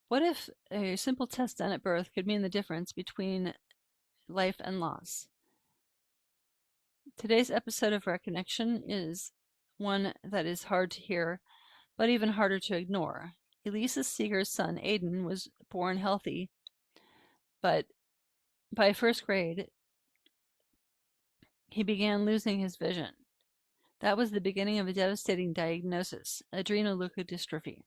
What if a simple test done at birth could mean the difference between life and loss? Today's episode of Reconnection is one that is hard to hear, but even harder to ignore. Elisa Seeger's son, Aidan, was born healthy, but by first grade, he began losing his vision. That was the beginning of a devastating diagnosis, adrenoleukodystrophy,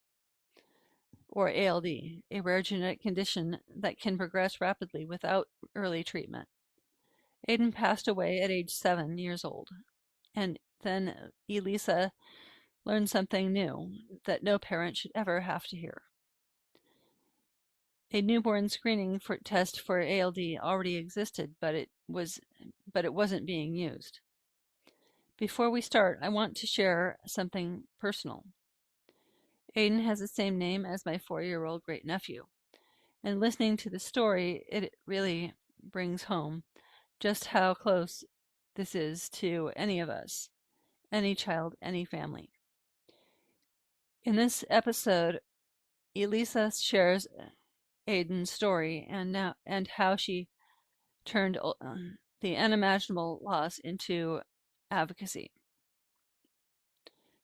or ALD, a rare genetic condition that can progress rapidly without early treatment. Aidan passed away at age 7 years old, and then Elisa learned something new that no parent should ever have to hear. A newborn screening test for ALD already existed, but it wasn't being used. Before we start, I want to share something personal. Aidan has the same name as my 4-year-old great-nephew, and listening to the story, it really brings home just how close this is to any of us, any child, any family. In this episode, Elisa shares Aidan's story and how she turned the unimaginable loss into advocacy,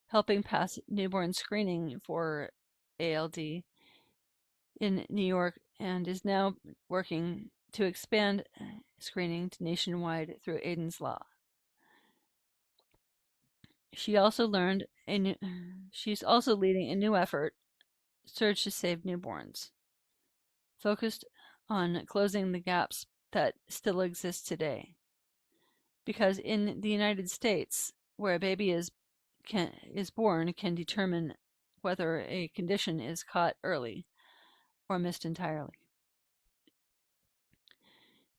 helping pass newborn screening for ALD in New York, and is now working to expand screening to nationwide through Aidan's Law. She's also leading a new effort, Surge to Save Newborns, focused on closing the gaps that still exist today. Because in the United States, where a baby is born can determine whether a condition is caught early or missed entirely.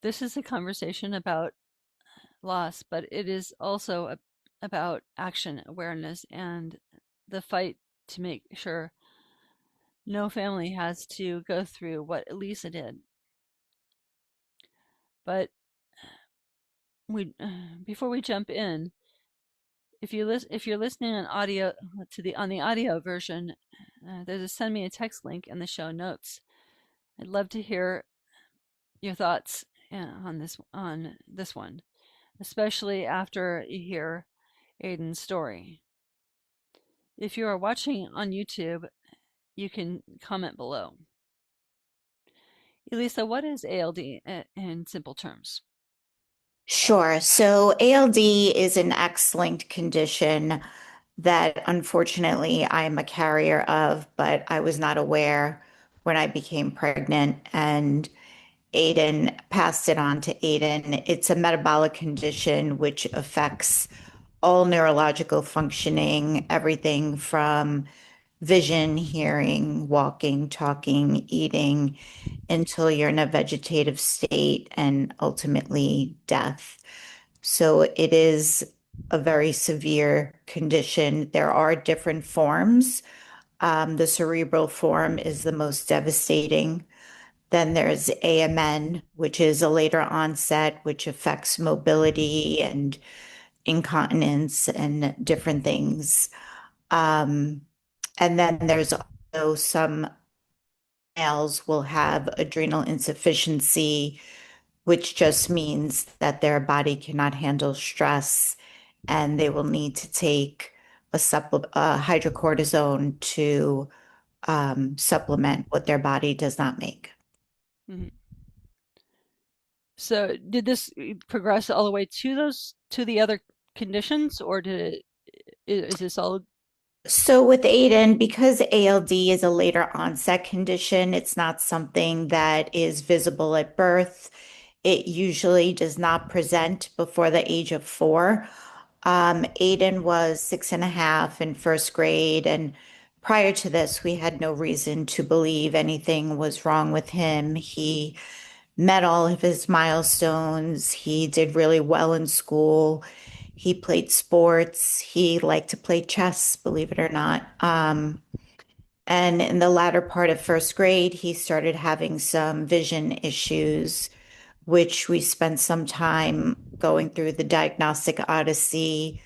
This is a conversation about loss, but it is also about action, awareness, and the fight to make sure no family has to go through what Elisa did. But before we jump in, if you're listening on audio on the audio version, there's a send me a text link in the show notes. I'd love to hear your thoughts on this one, especially after you hear Aidan's story. If you are watching on YouTube, you can comment below. Elisa, what is ALD in simple terms? Sure. So ALD is an X-linked condition that unfortunately I'm a carrier of, but I was not aware when I became pregnant, and Aidan passed it on to Aidan. It's a metabolic condition which affects all neurological functioning, everything from vision, hearing, walking, talking, eating, until you're in a vegetative state and ultimately death. So it is a very severe condition. There are different forms. The cerebral form is the most devastating. Then there's AMN, which is a later onset, which affects mobility and incontinence and different things. Um, and then there's also some males will have adrenal insufficiency, which just means that their body cannot handle stress and they will need to take hydrocortisone to supplement what their body does not make. Mm-hmm. So did this progress all the way to the other conditions, or is this all? So with Aiden, because ALD is a later onset condition, it's not something that is visible at birth. It usually does not present before the age of 4. Aiden was 6.5 in first grade, and prior to this, we had no reason to believe anything was wrong with him. He met all of his milestones. He did really well in school. He played sports. He liked to play chess, believe it or not. And in the latter part of first grade, he started having some vision issues, which we spent some time going through the diagnostic odyssey,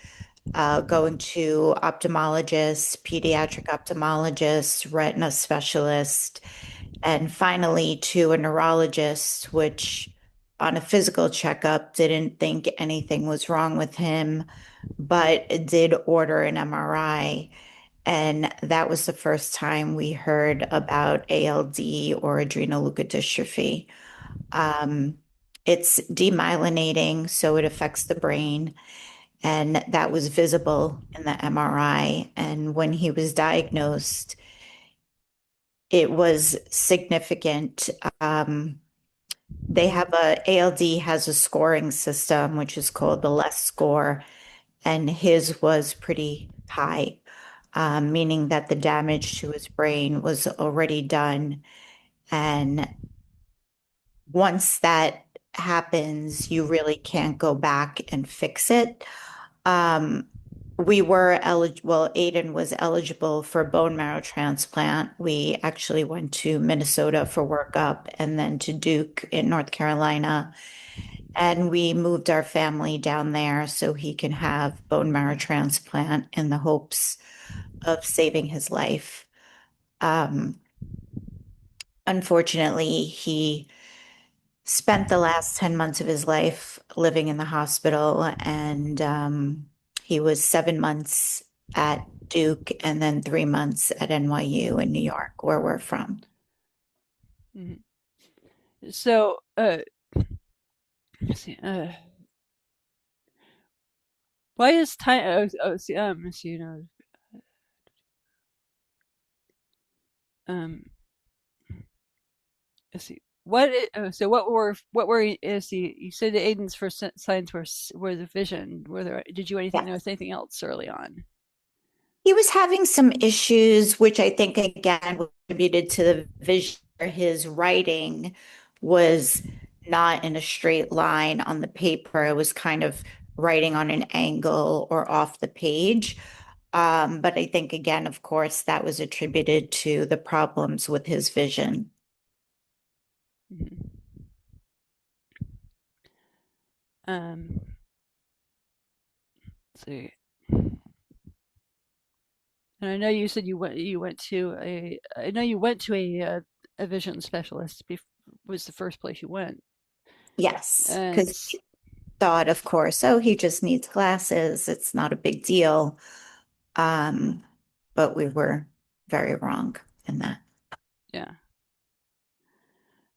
going to ophthalmologists, pediatric ophthalmologists, retina specialists. and finally to a neurologist, which on a physical checkup didn't think anything was wrong with him, but did order an MRI. And that was the first time we heard about ALD or adrenoleukodystrophy. Um, it's demyelinating, so it affects the brain. And that was visible in the MRI. And when he was diagnosed, it was significant. They have ALD has a scoring system, which is called the less score, and his was pretty high, meaning that the damage to his brain was already done. And once that happens, you really can't go back and fix it. Um, we were eligible, well, Aidan was eligible for bone marrow transplant. We actually went to Minnesota for workup and then to Duke in North Carolina. And we moved our family down there so he can have bone marrow transplant in the hopes of saving his life. Um, Unfortunately, he spent the last 10 months of his life living in the hospital, and he was 7 months at Duke and then 3 months at NYU in New York, where we're from. Mhm. So, let's see, why is time? See, um, let's see. So see, you said that Aiden's first signs were the vision. Were there? Did you anything Yeah. notice anything else early on? He was having some issues, which I think again contributed to the vision. His writing was not in a straight line on the paper. It was kind of writing on an angle or off the page. But I think again, of course, that was attributed to the problems with his vision. Mhm. Um, let's see. And I know you said you went to a I know you went to a vision specialist was the first place you went. Yes, And because he thought, of course, oh, he just needs glasses. It's not a big deal. Um, but we were very wrong in that. yeah.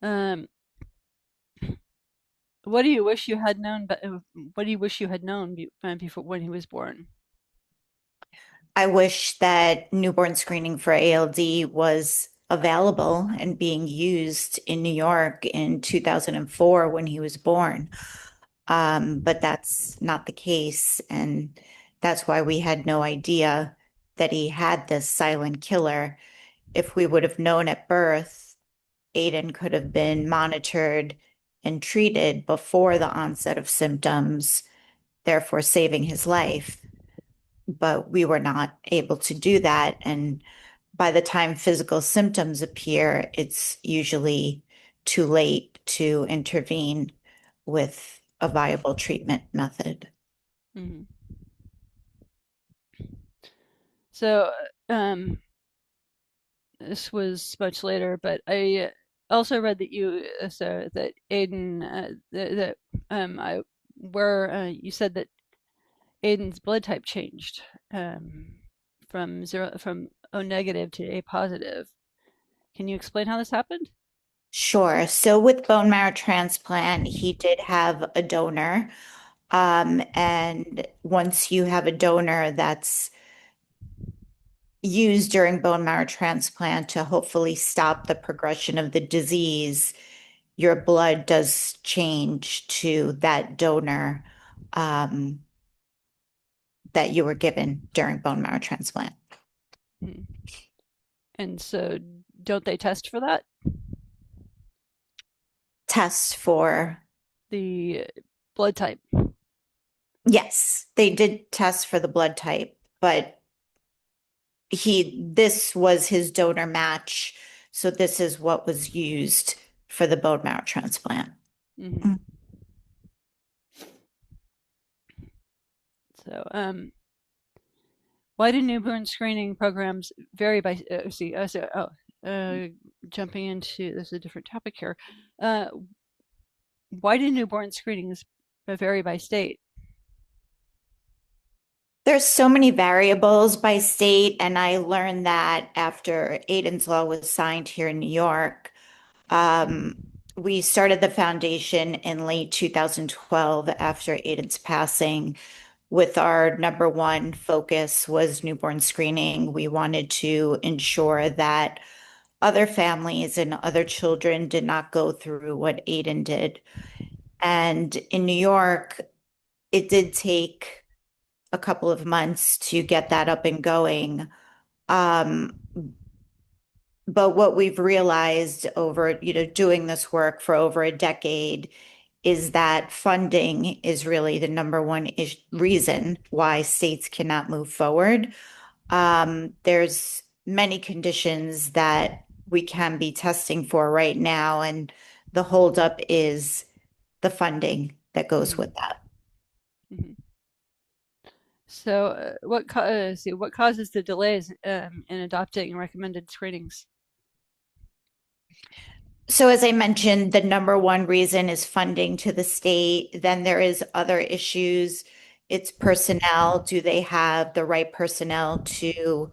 Um, what do you wish you had known but what do you wish you had known before when he was born? I wish that newborn screening for ALD was available and being used in New York in 2004 when he was born. But that's not the case. And that's why we had no idea that he had this silent killer. If we would have known at birth, Aiden could have been monitored and treated before the onset of symptoms, therefore saving his life. But we were not able to do that. And by the time physical symptoms appear, it's usually too late to intervene with a viable treatment method. Hmm. So, um, this was much later, but I also read that you so that Aiden that I where you said that Aiden's blood type changed from O negative to A positive. Can you explain how this happened? Sure. So with bone marrow transplant, he did have a donor. And once you have a donor that's used during bone marrow transplant to hopefully stop the progression of the disease, your blood does change to that donor um, that you were given during bone marrow transplant. Hmm. And so, don't they test for that? Tests for, The blood type. yes, they did test for the blood type, but this was his donor match. So this is what was used for the bone marrow transplant. Hmm. Mm. So, why do newborn screening programs vary by? See, so, oh, jumping into this is a different topic here. Uh, why do newborn screenings vary by state? There's so many variables by state, and I learned that after Aidan's Law was signed here in New York. Um, we started the foundation in late 2012 after Aidan's passing, with our number one focus was newborn screening. We wanted to ensure that other families and other children did not go through what Aidan did. And in New York, it did take a couple of months to get that up and going. Um, but what we've realized over, doing this work for over a decade is that funding is really the number one reason why states cannot move forward. There's many conditions that we can be testing for right now, and the holdup is the funding that goes Mm-hmm. with that. Mm-hmm. So, what causes the delays in adopting recommended screenings? So as I mentioned, the number one reason is funding to the state. Then there is other issues. It's personnel. Do they have the right personnel to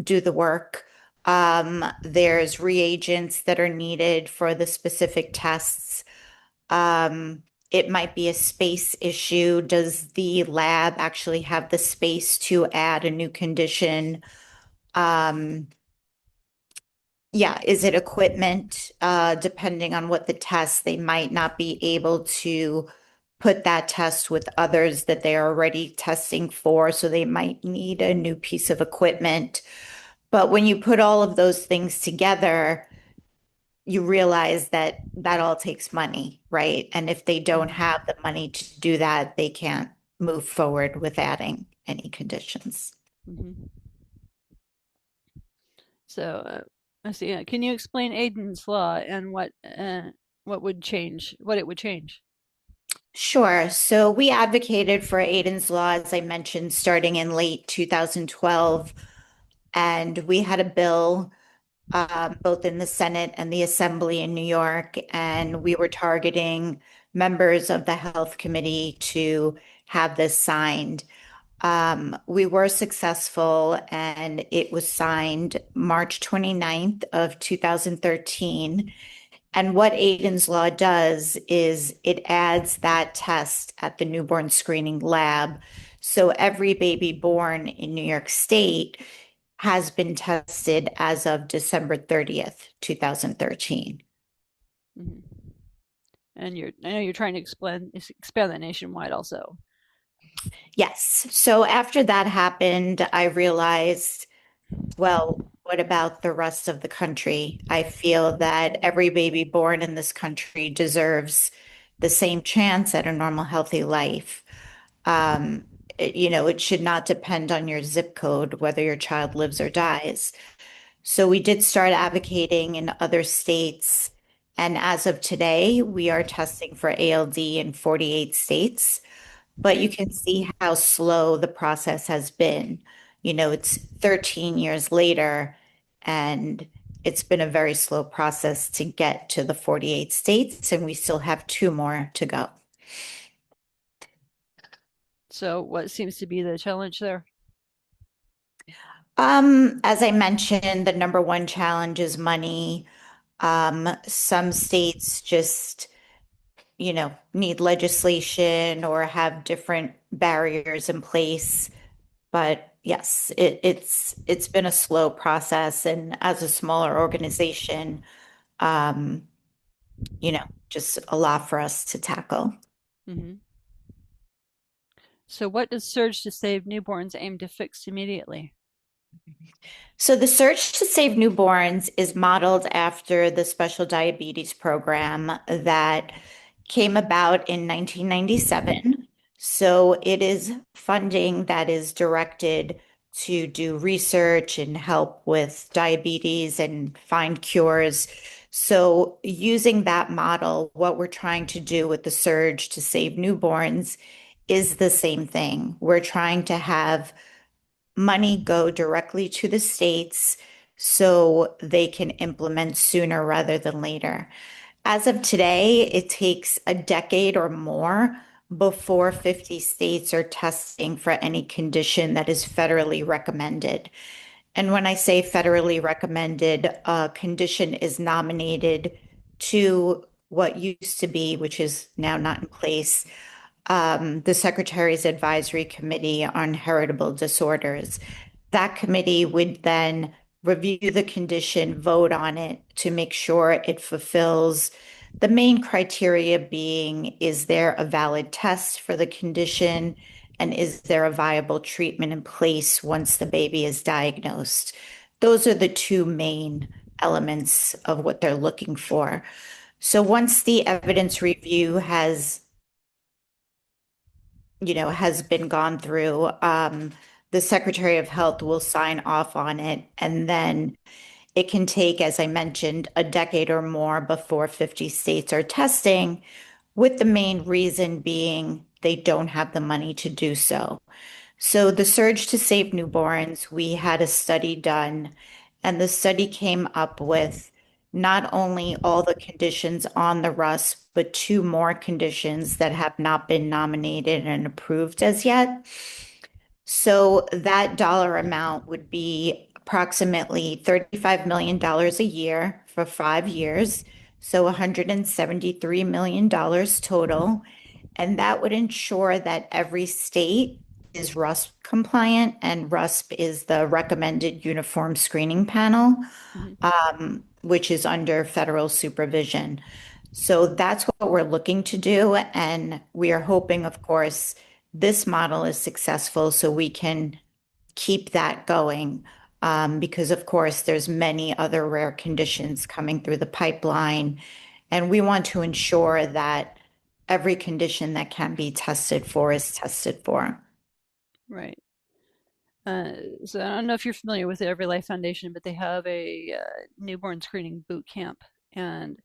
do the work? There's reagents that are needed for the specific tests. Um, it might be a space issue. Does the lab actually have the space to add a new condition? Um, yeah, is it equipment? Depending on what the test, they might not be able to put that test with others that they are already testing for, so they might need a new piece of equipment. But when you put all of those things together, you realize that that all takes money, right? And if they don't Mm-hmm. have the money to do that, they can't move forward with adding any conditions. Mm-hmm. So, I see. Can you explain Aiden's law and what would change? What it would change? Sure. So we advocated for Aidan's Law, as I mentioned, starting in late 2012. And we had a bill both in the Senate and the Assembly in New York. And we were targeting members of the Health Committee to have this signed. We were successful, and it was signed March 29th of 2013. And what Aidan's Law does is it adds that test at the newborn screening lab. So every baby born in New York State has been tested as of December 30th, 2013. Mm-hmm. And I know you're trying to expand that nationwide also. Yes. So after that happened, I realized, well, what about the rest of the country? I feel that every baby born in this country deserves the same chance at a normal, healthy life. Um, it should not depend on your zip code, whether your child lives or dies. So we did start advocating in other states. And as of today, we are testing for ALD in 48 states. But you Great. can see how slow the process has been. It's 13 years later, and it's been a very slow process to get to the 48 states, and we still have two more to go. So, what seems to be the challenge there? As I mentioned, the number one challenge is money. Some states just, need legislation or have different barriers in place. But yes, it's been a slow process, and as a smaller organization, um, just a lot for us to tackle. Mm-hmm. So, what does Surge to Save Newborns aim to fix immediately? So the Search to Save Newborns is modeled after the Special Diabetes Program that came about in 1997. So it is funding that is directed to do research and help with diabetes and find cures. So using that model, what we're trying to do with the Surge to Save Newborns is the same thing. We're trying to have money go directly to the states so they can implement sooner rather than later. As of today, it takes a decade or more before 50 states are testing for any condition that is federally recommended. And when I say federally recommended, a condition is nominated to what used to be, which is now not in place, the Secretary's Advisory Committee on Heritable Disorders. That committee would then review the condition, vote on it to make sure it fulfills the main criteria being, is there a valid test for the condition? And is there a viable treatment in place once the baby is diagnosed? Those are the two main elements of what they're looking for. So once the evidence review has been gone through, the Secretary of Health will sign off on it, and then it can take, as I mentioned, a decade or more before 50 states are testing, with the main reason being they don't have the money to do so. So the Surge to Save Newborns, we had a study done, and the study came up with not only all the conditions on the RUS, but two more conditions that have not been nominated and approved as yet. So that dollar amount would be approximately $35 million dollars a year for 5 years. So $173 million dollars total. And that would ensure that every state is RUSP compliant, and RUSP is the Recommended Uniform Screening Panel, Hmm. which is under federal supervision. So that's what we're looking to do. And we are hoping, of course, this model is successful so we can keep that going. Because of course, there's many other rare conditions coming through the pipeline, and we want to ensure that every condition that can be tested for is tested for. Right. Uh, so I don't know if you're familiar with the Every Life Foundation, but they have a newborn screening boot camp. And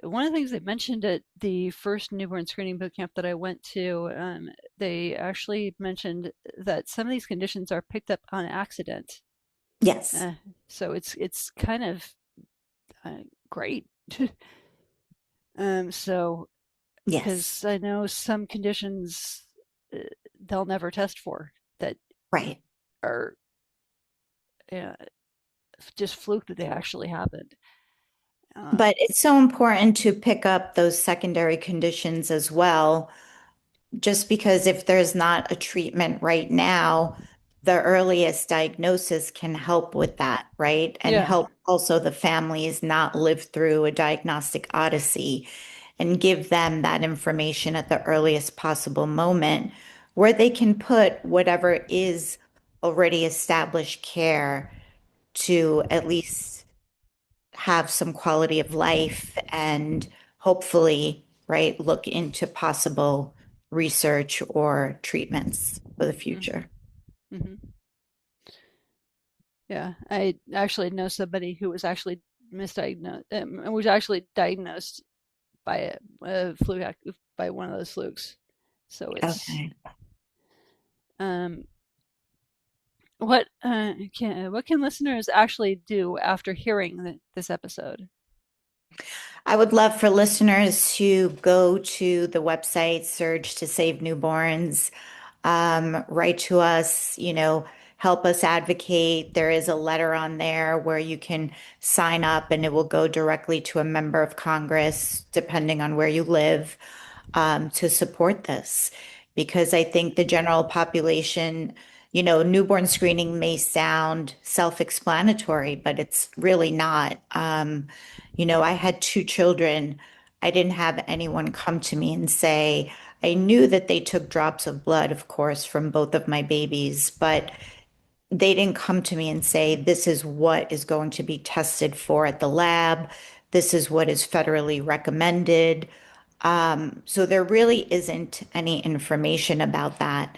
one of the things they mentioned at the first newborn screening boot camp that I went to, they actually mentioned that some of these conditions are picked up on accident. Yes, Uh, so it's kind of great. So yes, because I know some conditions uh, they'll never test for that right. are uh, just fluke that they actually happened. Uh, But it's so important to pick up those secondary conditions as well, just because if there's not a treatment right now, the earliest diagnosis can help with that, right? And yeah, help also the families not live through a diagnostic odyssey, and give them that information at the earliest possible moment where they can put whatever is already established care to at least have some quality of life and hopefully, right, look into possible research or treatments for the mm-hmm, future. mm-hmm. Yeah. I actually know somebody who was actually misdiagnosed, was actually diagnosed by a fluke by one of those flukes. So it's Okay. um, what can listeners actually do after hearing this episode? I would love for listeners to go to the website Surge to Save Newborns, write to us, help us advocate. There is a letter on there where you can sign up and it will go directly to a member of Congress, depending on where you live, to support this. Because I think the general population, newborn screening may sound self-explanatory, but it's really not. I had two children. I didn't have anyone come to me and say, I knew that they took drops of blood, of course, from both of my babies, but they didn't come to me and say, this is what is going to be tested for at the lab. This is what is federally recommended. So there really isn't any information about that.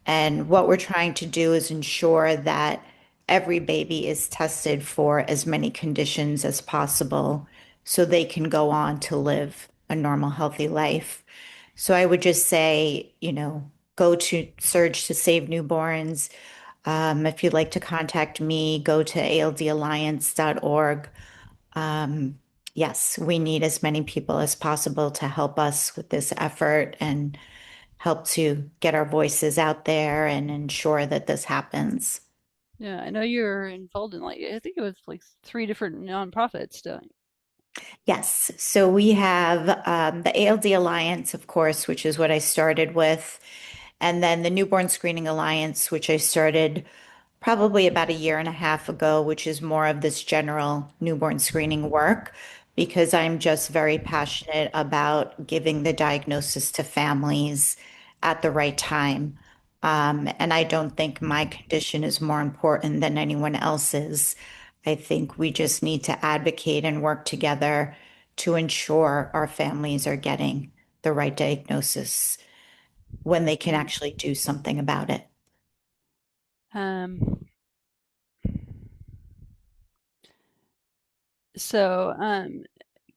And what we're trying to do is ensure that every baby is tested for as many conditions as possible so they can go on to live a normal, healthy life. So I would just say, go to Surge to Save Newborns. If you'd like to contact me, go to aldalliance.org. Um, yes, we need as many people as possible to help us with this effort and help to get our voices out there and ensure that this happens. Yeah, I know you're involved in like I think it was like three different nonprofits. Yes, so we have the ALD Alliance, of course, which is what I started with, and then the Newborn Screening Alliance, which I started probably about a year and a half ago, which is more of this general newborn screening work, because I'm just very passionate about giving the diagnosis to families at the right time. And I don't think my condition is more important than anyone else's. I think we just need to advocate and work together to ensure our families are getting the right diagnosis when they can Mm. actually do something about it. Um, so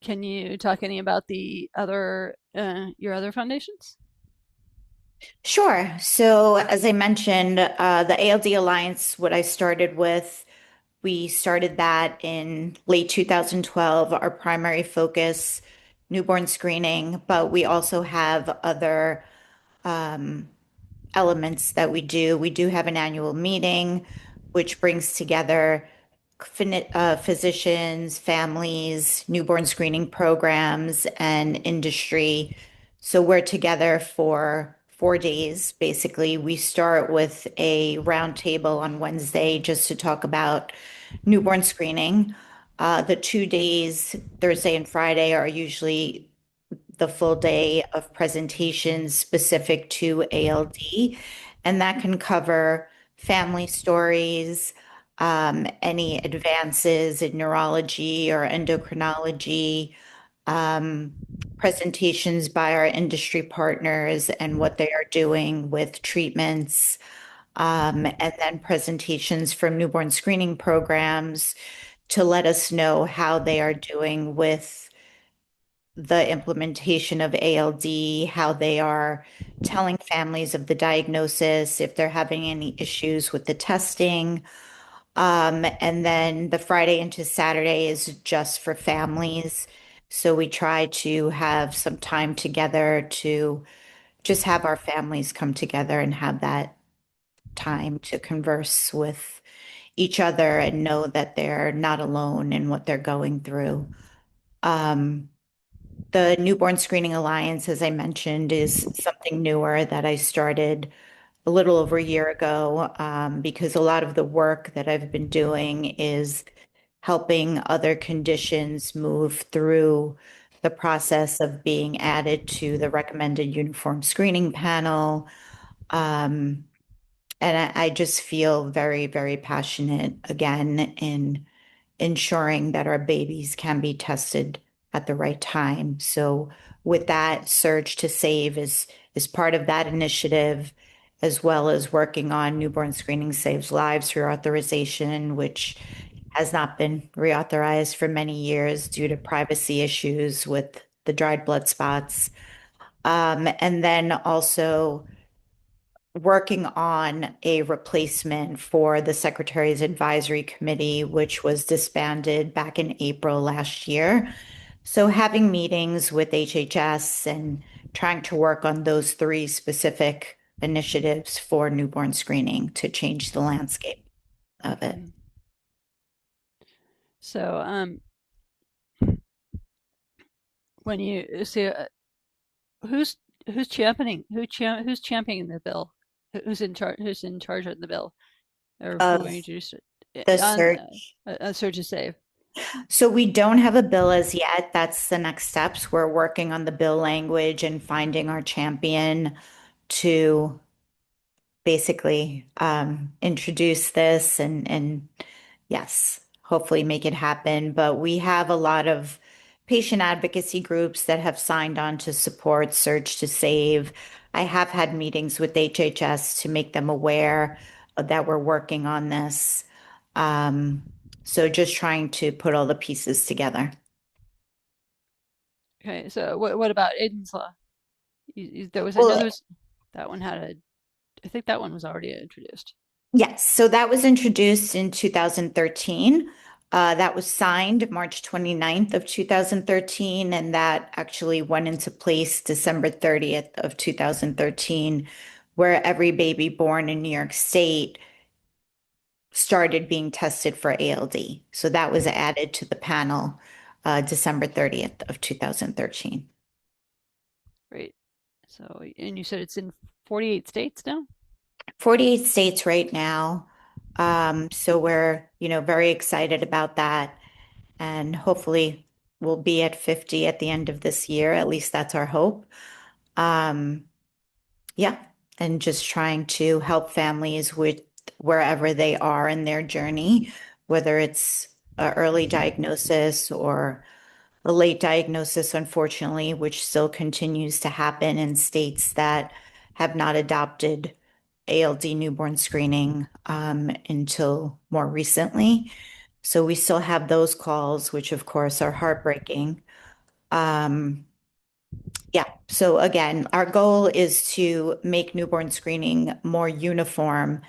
can you talk any about the other your other foundations? Sure. So, as I mentioned, the ALD Alliance, what I started with, we started that in late 2012. Our primary focus, newborn screening, but we also have other um, elements that we do. We do have an annual meeting, which brings together physicians, families, newborn screening programs, and industry. So we're together for 4 days. Basically, we start with a roundtable on Wednesday just to talk about newborn screening. The 2 days, Thursday and Friday, are usually the full day of presentations specific to ALD, and that can cover family stories, any advances in neurology or endocrinology, um, presentations by our industry partners and what they are doing with treatments, and then presentations from newborn screening programs to let us know how they are doing with the implementation of ALD, how they are telling families of the diagnosis, if they're having any issues with the testing. And then the Friday into Saturday is just for families. So we try to have some time together to just have our families come together and have that time to converse with each other and know that they're not alone in what they're going through. Um, the Newborn Screening Alliance, as I mentioned, is something newer that I started a little over a year ago, because a lot of the work that I've been doing is helping other conditions move through the process of being added to the recommended uniform screening panel. Um, and I just feel very, very passionate again in ensuring that our babies can be tested at the right time. So with that, Surge to Save is part of that initiative, as well as working on Newborn Screening Saves Lives reauthorization, which has not been reauthorized for many years due to privacy issues with the dried blood spots. And then also working on a replacement for the Secretary's Advisory Committee, which was disbanded back in April last year. So having meetings with HHS and trying to work on those three specific initiatives for newborn screening to change the landscape of it. Mm. So when you see who's who's championing the bill? Who's in charge of the bill or who Of introduced it the on search. Surge to Save? So we don't have a bill as yet. That's the next steps. We're working on the bill language and finding our champion to basically introduce this and yes, hopefully make it happen. But we have a lot of patient advocacy groups that have signed on to support Search to Save. I have had meetings with HHS to make them aware that we're working on this. Um, so just trying to put all the pieces together. Okay, so what about Aidan's Law? There was I know Well, there was that one had a I think that one was already introduced. Yes, so that was introduced in 2013. That was signed March 29th of 2013, and that actually went into place December 30th of 2013, where every baby born in New York State started being tested for ALD. So that was added to the panel December 30th of 2013. Great. So, and you said it's in 48 states now? 48 states right now. So we're, very excited about that. And hopefully we'll be at 50 at the end of this year. At least that's our hope. Um, yeah. And just trying to help families with wherever they are in their journey, whether it's an early diagnosis or a late diagnosis, unfortunately, which still continues to happen in states that have not adopted ALD newborn screening until more recently. So we still have those calls, which of course are heartbreaking. Um, yeah. So again, our goal is to make newborn screening more uniform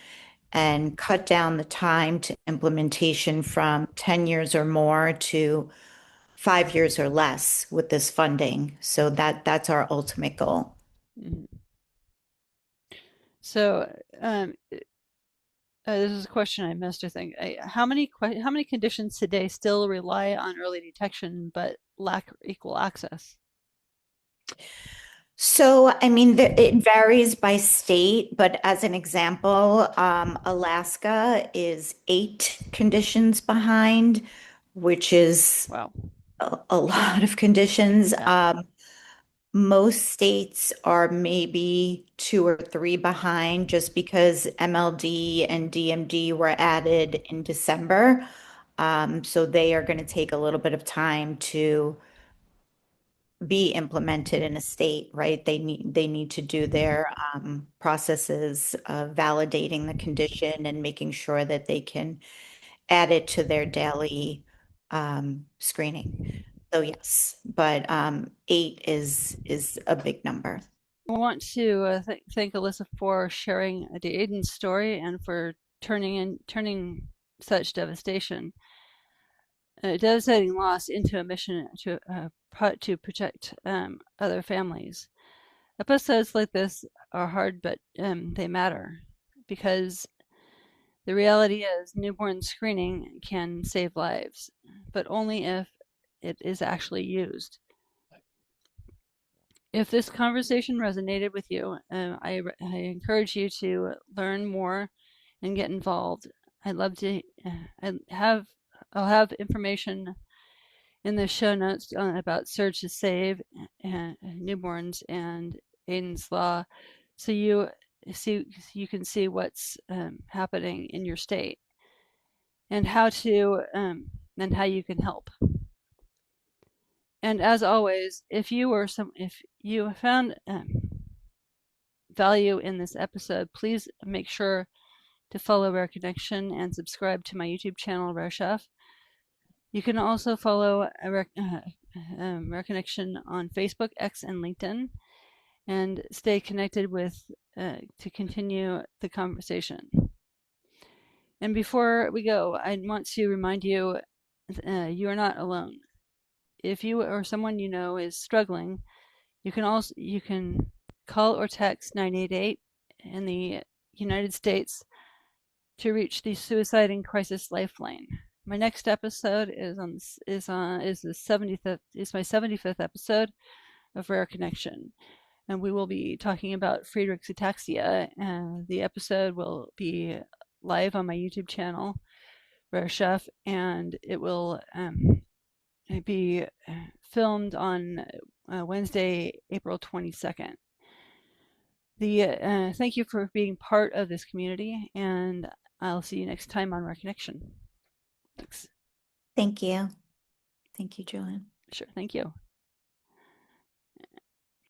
and cut down the time to implementation from 10 years or more to 5 years or less with this funding. So that's our ultimate goal. Mhm. So, this is a question I missed, I think. How many conditions today still rely on early detection but lack equal access? So, I mean, it varies by state, but as an example, Alaska is 8 conditions behind, which is Wow. a lot of conditions. Yeah. Most states are maybe 2 or 3 behind just because MLD and DMD were added in December. So they are going to take a little bit of time to be implemented in a state, right? They need to do their processes of validating the condition and making sure that they can add it to their daily screening. So yes, but 8 is a big number. I want to thank Alyssa for sharing the Aidan story and for turning such devastation, devastating loss into a mission to protect other families. Episodes like this are hard, but they matter because the reality is newborn screening can save lives, but only if it is actually used. If this conversation resonated with you, I encourage you to learn more and get involved. I'd love to I have I'll have information in the show notes about Surge to Save newborns and Aiden's Law, so you can see what's happening in your state and how you can help. And as always, if you found value in this episode, please make sure to follow Rare Connection and subscribe to my YouTube channel, Rare Chef. You can also follow Rare Connection on Facebook, X, and LinkedIn, and stay connected to continue the conversation. And before we go, I want to remind you you are not alone. If you or someone you know is struggling, you can call or text 988 in the United States to reach the Suicide and Crisis Lifeline. My next episode is the 75th is my 75th episode of Rare Connection, and we will be talking about Friedreich's ataxia. And the episode will be live on my YouTube channel, Rare Chef, and it will be filmed on Wednesday, April 22nd. Thank you for being part of this community, and I'll see you next time on Rare Connection. Thanks. Thank you. Thank you, Julian. Sure. Thank you.